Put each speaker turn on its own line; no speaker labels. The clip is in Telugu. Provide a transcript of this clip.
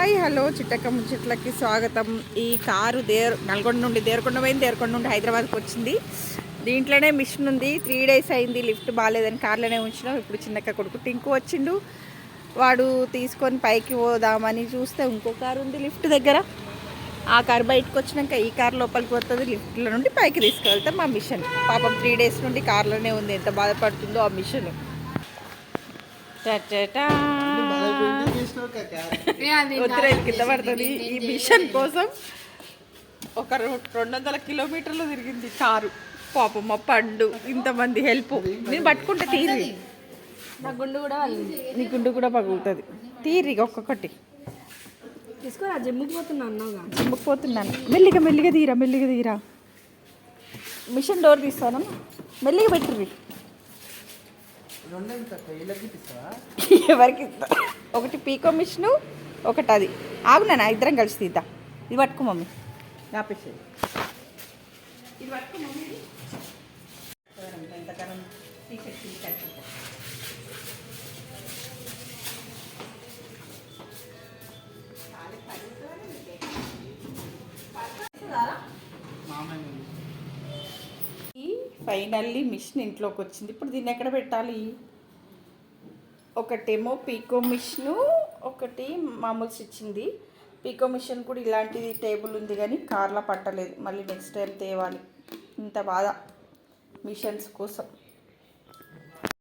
హాయ్ హలో చిట్టక్క ముచ్చట్లకి స్వాగతం. ఈ కారు నల్గొండ నుండి దేవరకొండ పోయింది, దేవరకొండ నుండి హైదరాబాద్కి వచ్చింది. దీంట్లోనే మిషన్ ఉంది. 3 days అయింది. లిఫ్ట్ బాగాలేదని కార్లోనే ఉంచినాం. ఇప్పుడు చిన్నక్క కొడుకు టింకు వచ్చిండు. వాడు తీసుకొని పైకి పోదామని చూస్తే ఇంకో కారు ఉంది లిఫ్ట్ దగ్గర. ఆ కారు బయటకు వచ్చినాక ఈ కారు లోపలికి పోతుంది. లిఫ్ట్లో నుండి పైకి తీసుకెళ్తాం. మా మిషన్ పాపం 3 days నుండి కార్లోనే ఉంది. ఎంత బాధపడుతుందో ఆ మిషన్. ఉత్తరాయిల్ కింద పడుతుంది. ఈ మిషన్ కోసం ఒక 200 kilometers తిరిగింది కారు. పాపం మా పండు ఇంతమంది హెల్ప్. నేను పట్టుకుంటే తీరి
నా గుండు కూడా
నీ గుండు కూడా పగులుతుంది. తీరి ఒక్కొక్కటి
తీసుకోరా. జిమ్ముకి పోతున్నా అన్నావుగా.
జిమ్ముకి పోతున్నాను. మెల్లిగా మెల్లిగా తీరా. మిషన్ డోర్ తీస్తాను. మెల్లిగా పెట్టుర్రి. ఎవరికి ఇస్తా? ఒకటి పీకో మిషను, ఒకటి అది. ఆగునా ఇద్దరం కలిసి తీద్దాం. ఇది పట్టుకో మమ్మీ. ఆపేసి ఇది పట్టుకో మమ్మీ. ఎంతకాలం ఫైనల్లీ మిషన్ ఇంట్లోకి వచ్చింది. ఇప్పుడు దీన్ని ఎక్కడ పెట్టాలి? ఒకటేమో పీకో మిషను, ఒకటి మామూలు స్టిచ్చింది. పీకో మిషన్ కూడా ఇలాంటిది టేబుల్ ఉంది కానీ కార్లో పట్టలేదు. మళ్ళీ నెక్స్ట్ టైం తేవాలి. ఇంత బాధ మిషన్స్ కోసం.